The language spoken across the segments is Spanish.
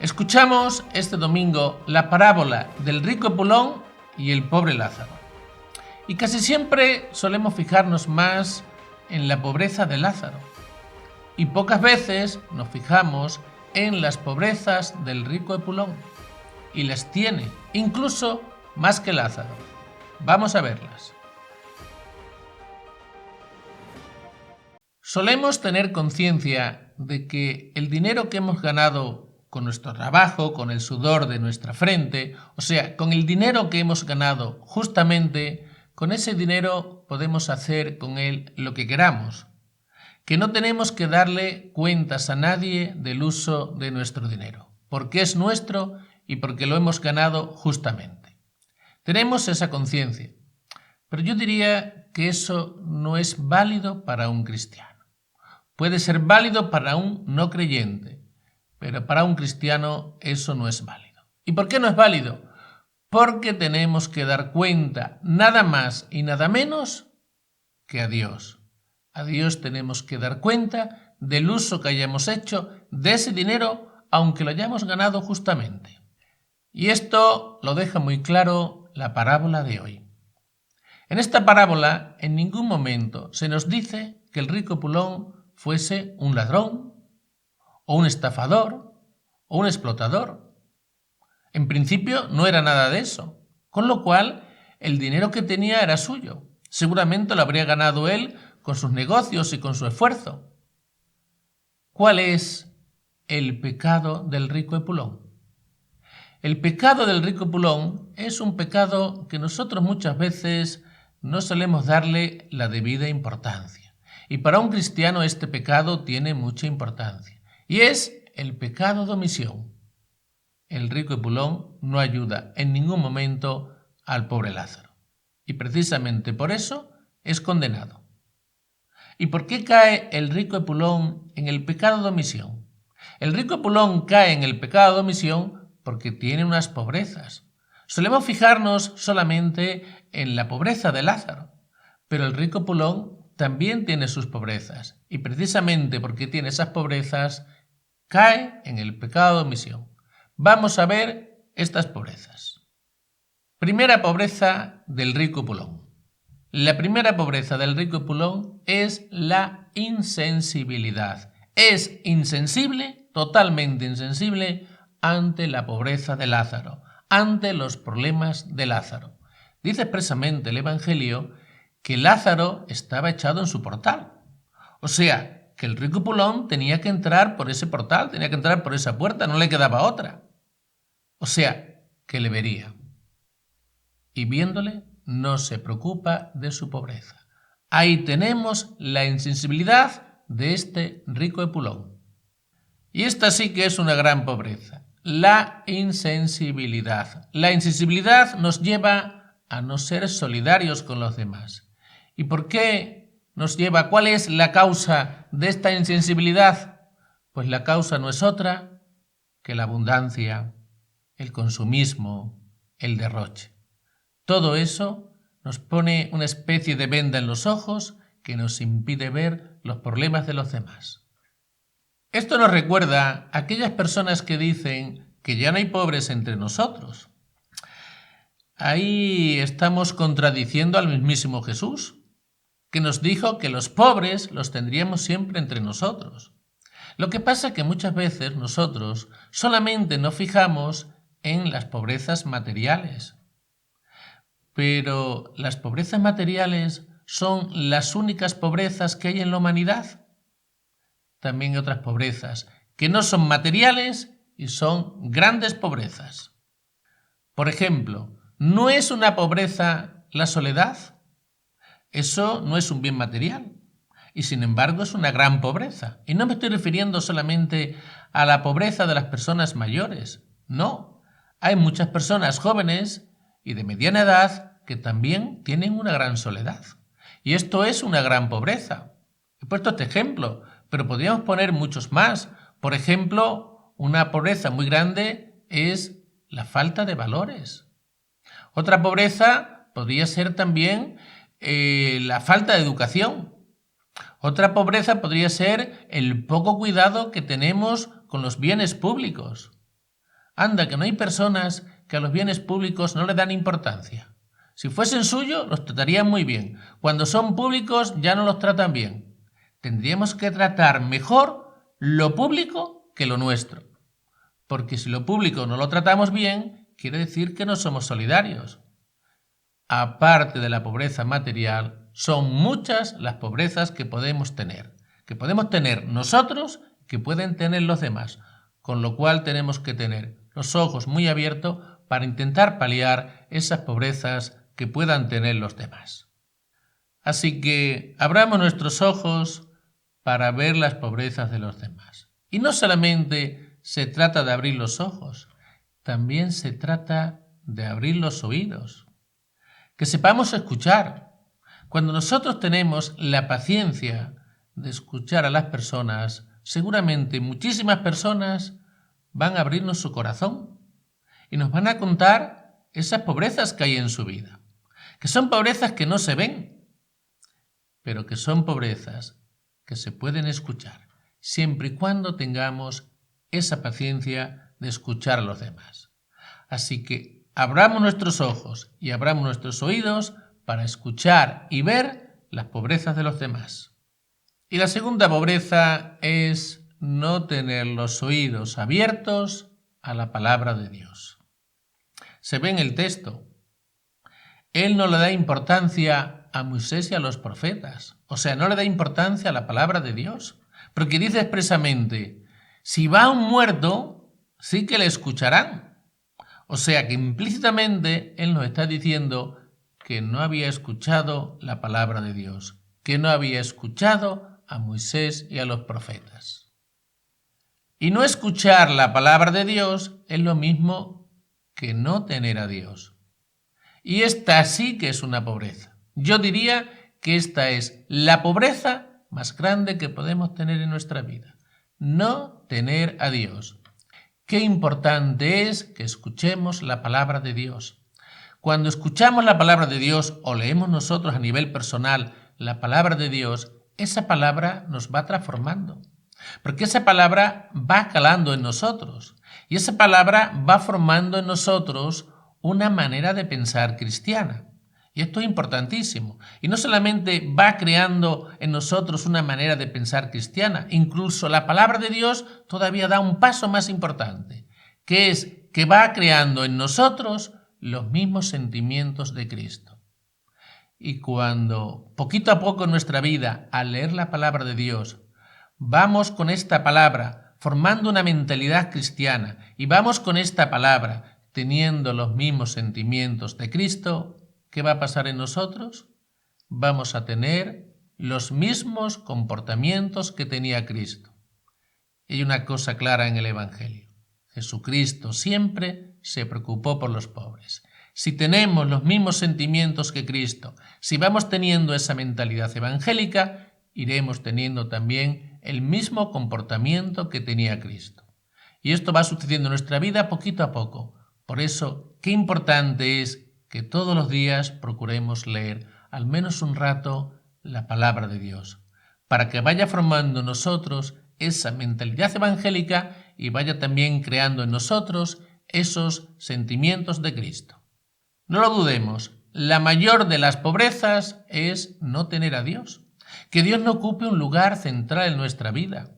Escuchamos este domingo la parábola del rico Epulón y el pobre Lázaro. Y casi siempre solemos fijarnos más en la pobreza de Lázaro. Y pocas veces nos fijamos en las pobrezas del rico Epulón. Y las tiene, incluso más que Lázaro. Vamos a verlas. Solemos tener conciencia de que el dinero que hemos ganado con nuestro trabajo, con el sudor de nuestra frente, o sea, con el dinero que hemos ganado justamente, con ese dinero podemos hacer con él lo que queramos, que no tenemos que darle cuentas a nadie del uso de nuestro dinero, porque es nuestro y porque lo hemos ganado justamente. Tenemos esa conciencia, pero yo diría que eso no es válido para un cristiano. Puede ser válido para un no creyente, pero para un cristiano eso no es válido. ¿Y por qué no es válido? Porque tenemos que dar cuenta nada más y nada menos que a Dios. A Dios tenemos que dar cuenta del uso que hayamos hecho de ese dinero, aunque lo hayamos ganado justamente. Y esto lo deja muy claro la parábola de hoy. En esta parábola, en ningún momento se nos dice que el rico Epulón fuese un ladrón, o un estafador, o un explotador. En principio no era nada de eso, con lo cual el dinero que tenía era suyo. Seguramente lo habría ganado él con sus negocios y con su esfuerzo. ¿Cuál es el pecado del rico Epulón? El pecado del rico Epulón es un pecado que nosotros muchas veces no solemos darle la debida importancia. Y para un cristiano este pecado tiene mucha importancia. Y es el pecado de omisión. El rico Epulón no ayuda en ningún momento al pobre Lázaro. Y precisamente por eso es condenado. ¿Y por qué cae el rico Epulón en el pecado de omisión? El rico Epulón cae en el pecado de omisión porque tiene unas pobrezas. Solemos fijarnos solamente en la pobreza de Lázaro, pero el rico Epulón también tiene sus pobrezas, y precisamente porque tiene esas pobrezas, cae en el pecado de omisión. Vamos a ver estas pobrezas. Primera pobreza del rico Epulón. La primera pobreza del rico Epulón es la insensibilidad. Es insensible, totalmente insensible, ante la pobreza de Lázaro, ante los problemas de Lázaro. Dice expresamente el Evangelio que Lázaro estaba echado en su portal. O sea, que el rico Epulón tenía que entrar por ese portal, tenía que entrar por esa puerta, no le quedaba otra. O sea, que le vería. Y viéndole, no se preocupa de su pobreza. Ahí tenemos la insensibilidad de este rico Epulón. Y esta sí que es una gran pobreza. La insensibilidad. La insensibilidad nos lleva a no ser solidarios con los demás. ¿Y por qué nos lleva? ¿Cuál es la causa de esta insensibilidad? Pues la causa no es otra que la abundancia, el consumismo, el derroche. Todo eso nos pone una especie de venda en los ojos que nos impide ver los problemas de los demás. Esto nos recuerda a aquellas personas que dicen que ya no hay pobres entre nosotros. Ahí estamos contradiciendo al mismísimo Jesús, que nos dijo que los pobres los tendríamos siempre entre nosotros. Lo que pasa es que muchas veces nosotros solamente nos fijamos en las pobrezas materiales. Pero las pobrezas materiales son las únicas pobrezas que hay en la humanidad. También hay otras pobrezas que no son materiales y son grandes pobrezas. Por ejemplo, ¿no es una pobreza la soledad? Eso no es un bien material y sin embargo es una gran pobreza. Y no me estoy refiriendo solamente a la pobreza de las personas mayores. No, hay muchas personas jóvenes y de mediana edad que también tienen una gran soledad. Y esto es una gran pobreza. He puesto este ejemplo, pero podríamos poner muchos más. Por ejemplo, una pobreza muy grande es la falta de valores. Otra pobreza podría ser también la falta de educación. Otra pobreza podría ser el poco cuidado que tenemos con los bienes públicos. Anda, que no hay personas que a los bienes públicos no le dan importancia. Si fuesen suyos, los tratarían muy bien. Cuando son públicos, ya no los tratan bien. Tendríamos que tratar mejor lo público que lo nuestro. Porque si lo público no lo tratamos bien, quiere decir que no somos solidarios. Aparte de la pobreza material, son muchas las pobrezas que podemos tener nosotros, que pueden tener los demás, con lo cual tenemos que tener los ojos muy abiertos para intentar paliar esas pobrezas que puedan tener los demás. Así que abramos nuestros ojos para ver las pobrezas de los demás. Y no solamente se trata de abrir los ojos, también se trata de abrir los oídos. Que sepamos escuchar. Cuando nosotros tenemos la paciencia de escuchar a las personas, seguramente muchísimas personas van a abrirnos su corazón y nos van a contar esas pobrezas que hay en su vida, que son pobrezas que no se ven, pero que son pobrezas que se pueden escuchar, siempre y cuando tengamos esa paciencia de escuchar a los demás. Así que abramos nuestros ojos y abramos nuestros oídos para escuchar y ver las pobrezas de los demás. Y la segunda pobreza es no tener los oídos abiertos a la palabra de Dios. Se ve en el texto. Él no le da importancia a Moisés y a los profetas. O sea, no le da importancia a la palabra de Dios. Porque dice expresamente, si va un muerto, sí que le escucharán. O sea que implícitamente él nos está diciendo que no había escuchado la palabra de Dios, que no había escuchado a Moisés y a los profetas. Y no escuchar la palabra de Dios es lo mismo que no tener a Dios. Y esta sí que es una pobreza. Yo diría que esta es la pobreza más grande que podemos tener en nuestra vida. No tener a Dios. Qué importante es que escuchemos la palabra de Dios. Cuando escuchamos la palabra de Dios o leemos nosotros a nivel personal la palabra de Dios, esa palabra nos va transformando. Porque esa palabra va calando en nosotros. Y esa palabra va formando en nosotros una manera de pensar cristiana. Y esto es importantísimo. Y no solamente va creando en nosotros una manera de pensar cristiana, incluso la palabra de Dios todavía da un paso más importante, que es que va creando en nosotros los mismos sentimientos de Cristo. Y cuando poquito a poco en nuestra vida, al leer la palabra de Dios, vamos con esta palabra formando una mentalidad cristiana y vamos con esta palabra teniendo los mismos sentimientos de Cristo, ¿qué va a pasar en nosotros? Vamos a tener los mismos comportamientos que tenía Cristo. Y hay una cosa clara en el Evangelio. Jesucristo siempre se preocupó por los pobres. Si tenemos los mismos sentimientos que Cristo, si vamos teniendo esa mentalidad evangélica, iremos teniendo también el mismo comportamiento que tenía Cristo. Y esto va sucediendo en nuestra vida poquito a poco. Por eso, qué importante es que todos los días procuremos leer al menos un rato la palabra de Dios, para que vaya formando en nosotros esa mentalidad evangélica y vaya también creando en nosotros esos sentimientos de Cristo. No lo dudemos, la mayor de las pobrezas es no tener a Dios, que Dios no ocupe un lugar central en nuestra vida.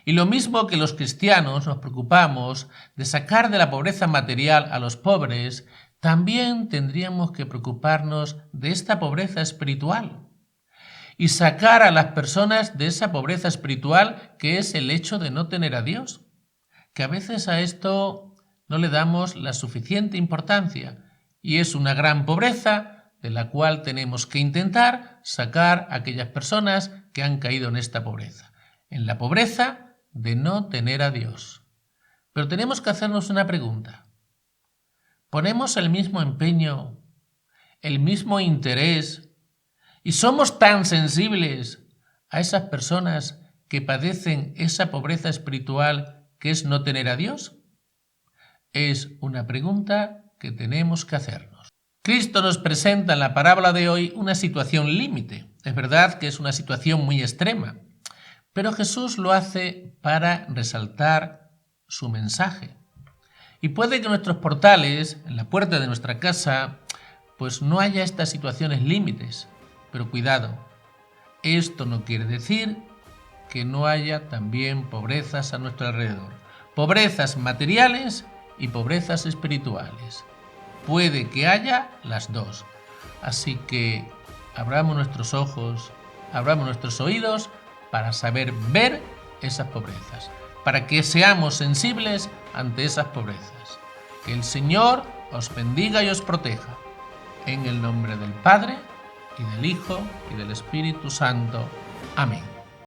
Y lo mismo que los cristianos nos preocupamos de sacar de la pobreza material a los pobres, también tendríamos que preocuparnos de esta pobreza espiritual y sacar a las personas de esa pobreza espiritual que es el hecho de no tener a Dios, que a veces a esto no le damos la suficiente importancia y es una gran pobreza de la cual tenemos que intentar sacar a aquellas personas que han caído en esta pobreza, en la pobreza de no tener a Dios. Pero tenemos que hacernos una pregunta. ¿Ponemos el mismo empeño, el mismo interés y somos tan sensibles a esas personas que padecen esa pobreza espiritual que es no tener a Dios? Es una pregunta que tenemos que hacernos. Cristo nos presenta en la parábola de hoy una situación límite. Es verdad que es una situación muy extrema, pero Jesús lo hace para resaltar su mensaje. Y puede que en nuestros portales, en la puerta de nuestra casa, pues no haya estas situaciones límites. Pero cuidado, esto no quiere decir que no haya también pobrezas a nuestro alrededor. Pobrezas materiales y pobrezas espirituales. Puede que haya las dos. Así que abramos nuestros ojos, abramos nuestros oídos para saber ver esas pobrezas, para que seamos sensibles ante esas pobrezas. Que el Señor os bendiga y os proteja. En el nombre del Padre, y del Hijo, y del Espíritu Santo. Amén.